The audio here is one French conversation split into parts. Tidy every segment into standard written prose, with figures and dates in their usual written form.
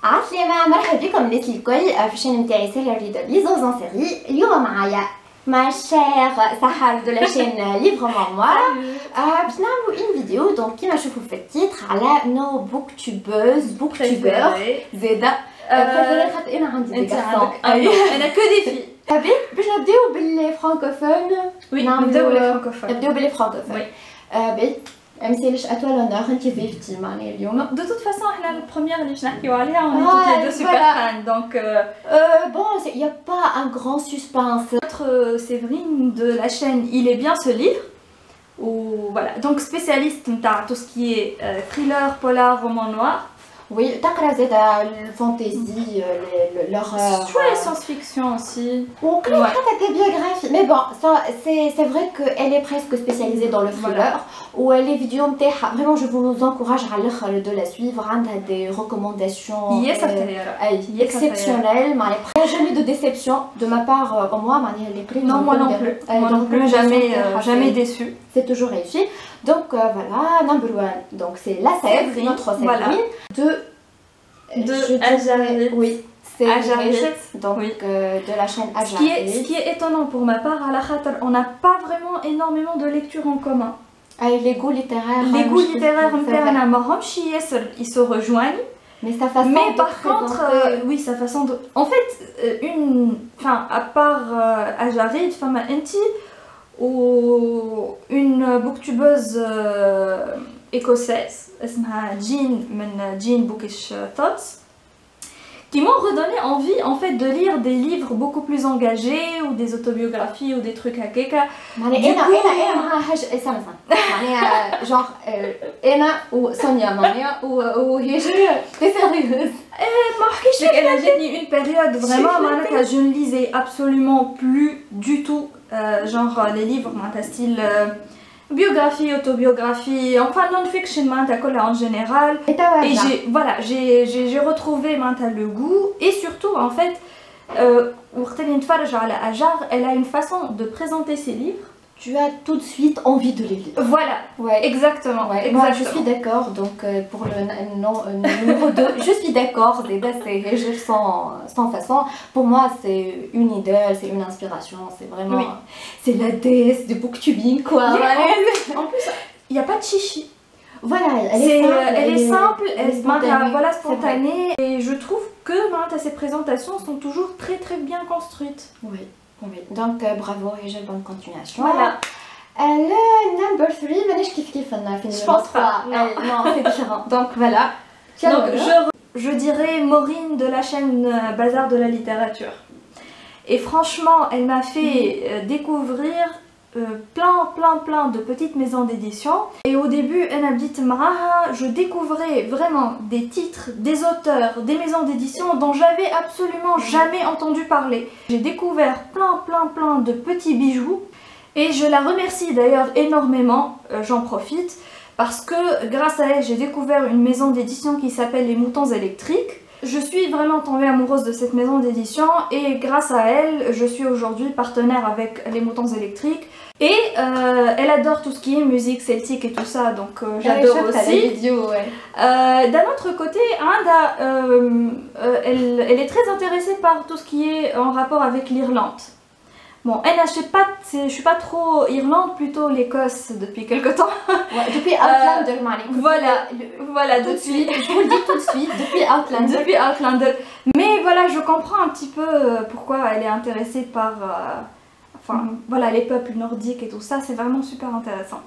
عسلامة، مرحبا بكم الناس الكل في الشين نتاعي سيريال ريدر لي زوز سيري. اليوم معايا ما شير سحر دو لا شين ليفر ماموار. باش نعملو اون فيديو دونك كيما تشوفوا في التيتر على نو بوك توبوز بوك توبور زاده بريفيري خاطر انا عندي دي كارسون انا كو دي في باش نبداو بالفرانكوفون. وي نبداو بالفرانكوفون. باهي مسالش اتوا لونور انتي ضيفتي معناها اليوم. دو توت فاسون احنا البروميير اللي باش نحكيو عليها اون اي توت لي دو سوبر فان دونك bon il y a pas un grand suspense. Notre Séverine de la chaîne Il est bien ce livre ou voilà donc spécialiste نتاع tout ce qui est thriller, polar, roman noir. Oui, تقرا زاده الفانتازي l'horreur شويه science fiction aussi. وقريت حتى des biographies mais bon ça c'est vrai que elle est presque spécialisée dans le thriller و les vidéos نتاعها vraiment je vous encourage على الاخر de la suivre. عندها des recommandations exceptionnelles معناها jamais de déception de ma part au moins معناها اللي قريت. Non moi non plus jamais déçu. C'est toujours réussi. Donc voilà, number one. Donc c'est la Séverine, notre Séverine de Ajarit. Oui, c'est Ajarit. Donc oui. De la chaîne Ajarit. Ce qui est étonnant pour ma part, à la khater, on n'a pas vraiment énormément de lecture en commun. Les goûts littéraires. Les goûts littéraires, ils se rejoignent. Mais sa façon mais par contre, oui, sa façon de. En fait, à part Ajarit, Fama Enti, ou une booktubeuse écossaise, Jean Bookish Thoughts, qui m'ont redonné envie en fait de lire des livres beaucoup plus engagés ou des autobiographies ou des trucs à keka. Genre Anna ou Sonia ou t'es sérieuse? Elle a eu une période vraiment je ne lisais absolument plus du tout genre les livres style biographie, autobiographie, enfin non-fiction en général. Et j'ai retrouvé le goût et surtout en fait elle a une façon de présenter ses livres. Tu as tout de suite envie de les lire. Voilà, ouais. Exactement. Moi je suis d'accord, donc pour le numéro 2, je suis d'accord, c'est sans façon. Pour moi c'est une idole, c'est une inspiration, c'est vraiment... Oui. C'est la déesse du booktubing quoi. En plus, il n'y a pas de chichi. Voilà, elle est simple, spontanée. Et je trouve que ses présentations sont toujours très bien construites. Oui. Oui. Donc bravo et j'ai bonne continuation. Voilà. Le number 3, je pense pas. Non, c'est différent. Donc voilà. Donc je dirais Maureen de la chaîne Bazar de la littérature. Et franchement, elle m'a fait découvrir plein de petites maisons d'édition. Et au début, je découvrais vraiment des titres, des auteurs, des maisons d'édition dont j'avais absolument jamais entendu parler. J'ai découvert plein de petits bijoux et je la remercie d'ailleurs énormément, j'en profite, parce que grâce à elle, j'ai découvert une maison d'édition qui s'appelle Les Moutons Électriques. Je suis vraiment tombée amoureuse de cette maison d'édition et grâce à elle, je suis aujourd'hui partenaire avec Les Moutons Électriques. Et elle adore tout ce qui est musique celtique et tout ça, donc j'adore aussi. D'un autre côté, elle est très intéressée par tout ce qui est en rapport avec l'Irlande. Bon, je suis pas trop Irlande, plutôt l'Écosse depuis quelque temps. Ouais, depuis Outlander, voilà, depuis. Je vous le dis tout de suite, depuis Outlander. Depuis Outlander. Mais voilà, je comprends un petit peu pourquoi elle est intéressée par... voilà, les peuples nordiques et tout ça, c'est vraiment super intéressant.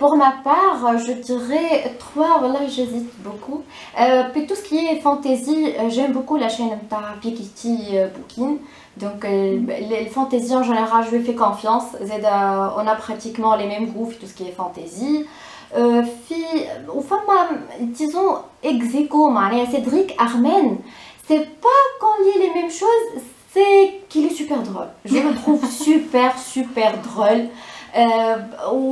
Pour ma part, je dirais 3, voilà, j'hésite beaucoup. Puis tout ce qui est fantasy, j'aime beaucoup la chaîne Piketty Bookin. Donc les fantasy en général, je lui fais confiance. On a pratiquement les mêmes goûts, tout ce qui est fantasy. Disons ex-aequo, Cédric Armen, c'est pas qu'on lit les mêmes choses, c'est qu'il est super drôle. Je le trouve super drôle. Ou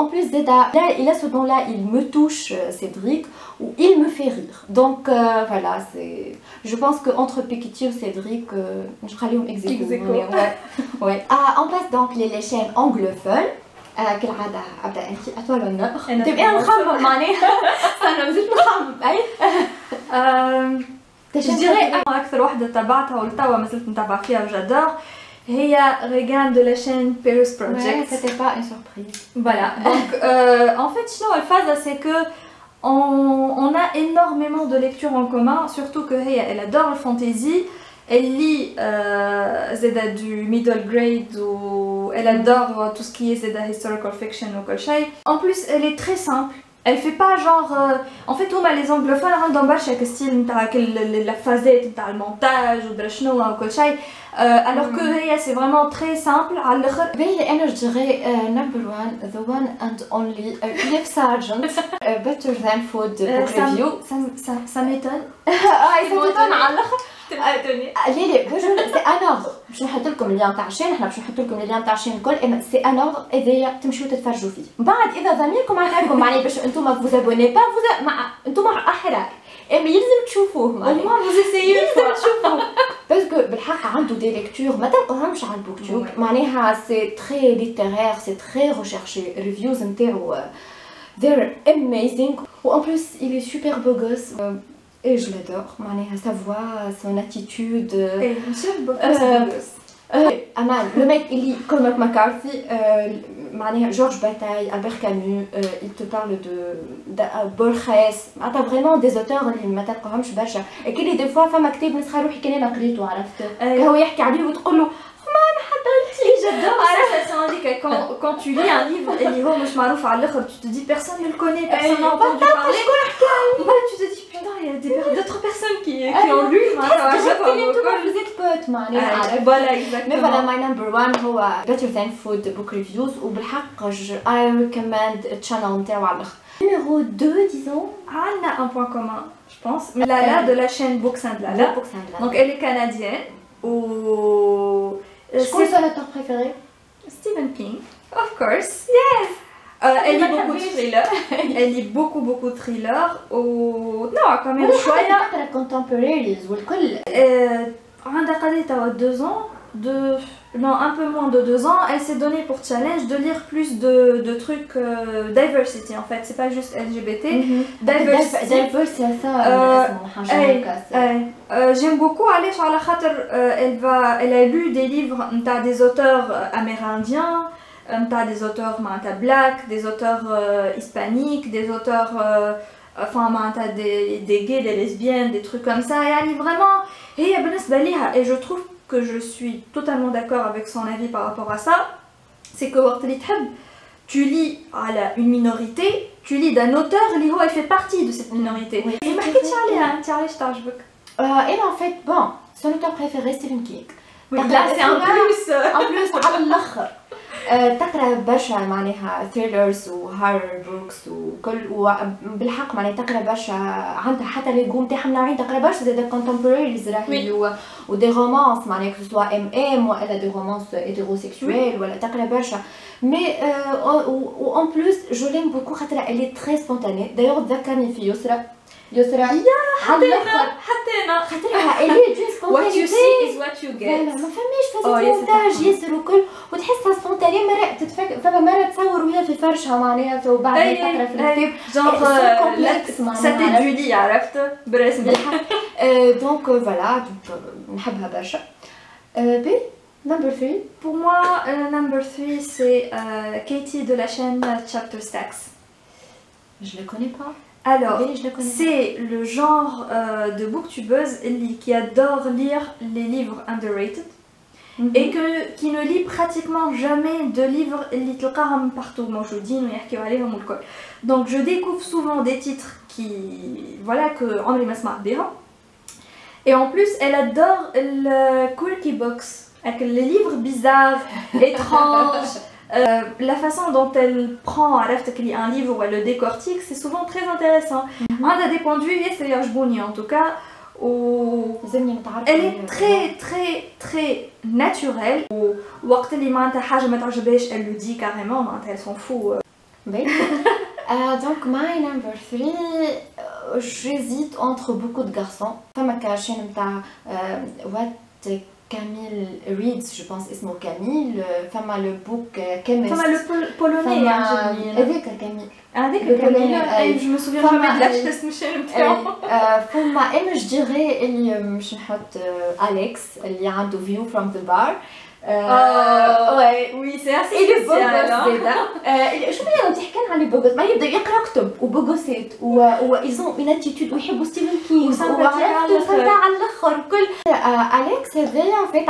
en plus il a ce don là, il me touche Cédric, ou il me fait rire. Donc voilà, je pense qu'entre Piketty et Cédric, je ferai les ex-aequo. Ouais. On passe donc les chaînes anglophones. كالعادة أبدأ أنتي أطول النار تبقي نخمم معناها أنا مزيد نخمم je dirais أكثر واحدة تابعتها ولتوا ما زلت نتابع فيها وجادور هي Regan de la chaîne Paris Project. Ouais, c'était pas une surprise. Voilà, donc en fait, sinon, Alfaza, c'est que on a énormément de lectures en commun, surtout que hey, elle adore le fantasy, elle lit Zeda du middle grade ou elle adore tout ce qui est Zeda historical fiction ou quoi. En plus, elle est très simple. Elle fait pas genre en fait هما les anglophones عندهم برشا كستيل نتاع la phasette نتاع المونتاج ودرا شنو وكل شيء alors que هي c'est vraiment très simple على الاخر. باهي انا جو ديغي number one the one and only Cliff Sargent Better Than Food book review. Ça m'étonne. ça m'étonne على الاخر. ليه سي ان اوردر باش نحط لكم اللين تاع الشين حنا باش نحط لكم اللين تاع الشين الكل سي ان اوردر اذا تمشيو تتفرجوا فيه من بعد اذا ضميركم عطاكم معني باش انتم فوز ابوني با فوز انتم احرار اما يلزم تشوفوه معني ما فوز اسيي يلزم تشوفوه باسكو بالحق عنده دي ليكتور ما تلقاهمش على البوك توب معناها سي تري ليتيرير سي تري ريشيرشي ريفيوز نتاعو they're amazing و en plus il est super beau gosse. Et je l'adore, sa voix, son attitude. Et monsieur beaucoup Aman, le mec il lit Cormac McCarthy, Georges Bataille, Albert Camus, il te parle de Borges, t'as vraiment des auteurs اللي ما تلقاهمش برشا. Et qu'il des fois فما كتاب نسخة روحي كان انا قريته عرفت. هو يحكي عليه وتقول له j'adore ça, quand tu lis un livre et niveau مش معروف على الاخر tu te dis personne ne le connaît, personne n'a entendu parler. Tu te dis putain il y a d'autres personnes qui ont lu vous êtes potes voilà exactement. Mais voilà my number one هو Better Than Food book reviews وبالحق I recommend channel نتاعو على الاخر. Numéro 2 disons. On a un point commun je pense. Mais Lala de la chaîne Books and Lala. Donc elle est canadienne ou c'est son auteur préféré? Stephen King, of course, yes. Elle lit beaucoup de thrillers. Elle lit beaucoup de thrillers. Non, quand même شوية. تقرا contemporaries والكل. عندها قضية 2 ans, non un peu moins de 2 ans. Elle s'est donnée pour challenge de lire plus de trucs diversity en fait. C'est pas juste LGBT. Diversity c'est ça. J'aime beaucoup aller sur la khater. Elle a lu des livres des auteurs amérindiens. T'as des auteurs black, des auteurs hispaniques, des auteurs enfin t'as des gays, des lesbiennes, des trucs comme ça. Et elle est vraiment et je trouve que je suis totalement d'accord avec son avis par rapport à ça. C'est que tu lis à une minorité, tu lis d'un auteur qui fait partie de cette minorité. Et et en fait bon son auteur préféré Stephen King. Là c'est un plus en plus على الاخر تقرا برشا معناها ثريلرز وهارر بوكس وكل وبالحق معناها تقرا برشا عندها حتى لي غوم تاعهم نوعين تقرا برشا زاد كونتمبوريريز راهي ودي رومانس معناها كو سوا ام ولا دي رومانس هيتيروسيكسويل ولا تقرا برشا مي و ان بلوس جو ليم بوكو خاطر الي تري سبونتاني دايوغ تذكرني في يسرا حطينا خاطرها الي دي سبونتاني what you see is what you get. ما فماش فازت مونتاج ياسر وكل وتحسها سبونتاني مرة تتفكر فما مرة تصور وهي في فرشها معناها وبعد تقرا في الكتاب جونغ كومبلكس ساتي جولي عرفت برسم دونك فوالا نحبها برشا. بي number 3 pour moi number 3 c'est Katie de la chaîne Chapter Stacks. Je le connais pas. Alors, c'est le genre de booktubeuse qui adore lire les livres underrated et qui ne lit pratiquement jamais de livres اللي تلقاهم partout موجودين ويحكيو عليهم والكل. Donc je découvre souvent des titres qui voilà que عمري ما سمعت بهم. Et en plus elle adore le quirky books avec les livres bizarres, étranges. La façon dont elle prend un livre ou elle le décortique, c'est souvent très intéressant. On a des points de vue, c'est Yashbouni en tout cas, où elle est très naturelle. Elle le dit carrément, elle s'en fout. Donc my number 3, j'hésite entre beaucoup de garçons. Fama chaîne What Camille reads je pense اسمه Camille فما le book chemist فما le polonais هذاك Camille هذاك Camille je me souviens jamais de l'اسم نتاعو فما انا je dirais اللي مش نحط Alex اللي عنده view from the bar ouais oui c'est assez spécial شوفي انا تحكي عن لي بوغوس ما يبدا يقرا كتب وبوغوسات وإيزون اون اتيتود ويحبوا ستيفن كينغ وعرفتوا على الاخر وكل أليكس هذايا فات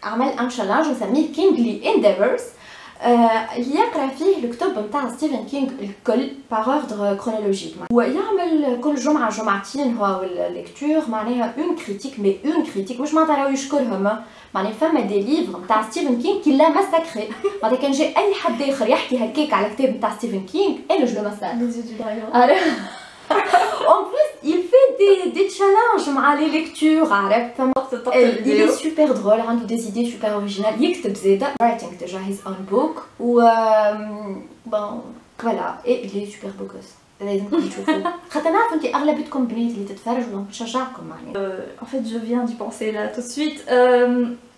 عمل ان تشالنج نسميه كينغلي انديفرز اللي يقرا فيه الكتب نتاع ستيفن كينغ الكل باغ اوردر كرونولوجيك ويعمل كل جمعه جمعتين هو الليكتور معناها اون كريتيك مي اون كريتيك مش معناتها راهو يشكرهم معناها فما دي ليفر نتاع ستيفن كينغ كي لا مساكري معناتها كان جاي اي حد اخر يحكي هكاك على كتاب نتاع ستيفن كينغ انا جو مساكر En plus, il fait des challenges مع les lectures عرفت il est super drôle عنده des idées super originales يكتب زاده writing déjà his own book و bon voilà et il est super beau gosse لازمكم تشوفوه خاطر نعرف انت اغلبيتكم بنات اللي تتفرجوا نشجعكم معناها en fait je viens d'y penser là tout de suite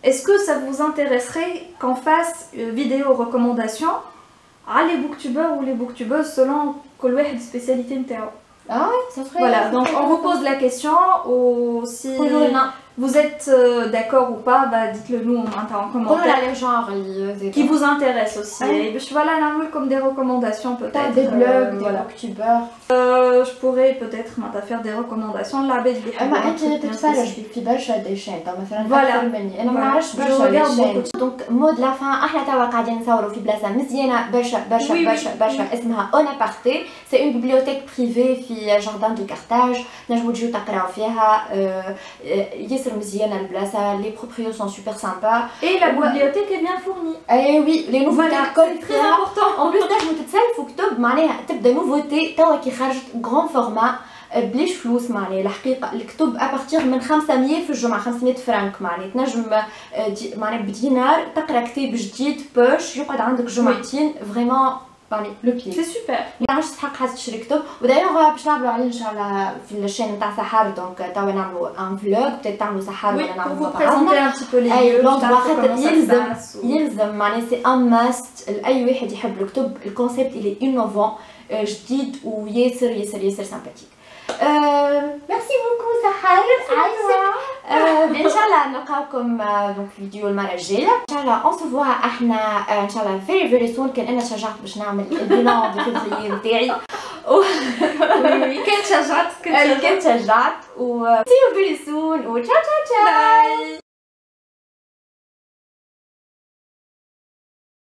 est-ce que ça vous intéresserait qu'on fasse vidéo recommandation على les booktubeurs ou les booktubeuses selon كل واحد spécialité نتاعو Ah oui, ça serait... Voilà, donc on vous pose la question, ou si vous êtes d'accord ou pas, bah dites-le nous en commentaire. Les genres qui vous intéresse aussi. Et je voilà, comme des recommandations peut-être. Des blogs, des booktubeurs. Je pourrais peut-être faire des recommandations. La bête du انت تتفرج في برشا دي شين مثلا فوالا انا ما نعرفش برشا دي شين دونك مود لا فان احنا توا قاعدين نصوروا في بلاصه مزيانه برشا اسمها اون ابارتي سي اون بيبليوتيك بريفي في جاردان دو كارتاج نجموا تجيو تقراو فيها ياسر مزيانه البلاصه لي بروبريو سون سوبر سامبا اي لا بيبليوتيك اي بيان فورني اي وي لي نوفوتي كل تري امبورطون اون بليس نجموا تتسلفوا كتب معناها تبدا نوفوتي توا كي خرجت غران فورما بليش فلوس معناها الحقيقه الكتب ابارتيغ من 500 في الجمعه 500 فرانك معناها تنجم معناها بدينار تقرا كتاب جديد بوش يقعد عندك جمعتين فريمون يعني لو بي سي سوبر ما عادش تحق حاجه تشري كتب ودايوغ باش نعملوا عليه ان شاء الله في الشين نتاع سحار دونك توا نعملوا ان فلوغ بتاع تعملوا سحار ولا نعملوا بريزونتي ان تي بو لي يلزم معناها سي ان ماست لاي واحد يحب الكتب الكونسيبت اللي انوفون جديد وياسر ياسر ياسر سامباتيك ميرسي بوكو سحر ان شاء الله نلقاوكم دونك فيديو المره الجايه ان شاء الله اون سو فوا احنا ان شاء الله فيري سون كان انا تشجعت باش نعمل البيلان دو فيفري نتاعي كنت شجعت و سي يو فيري سون و تشاو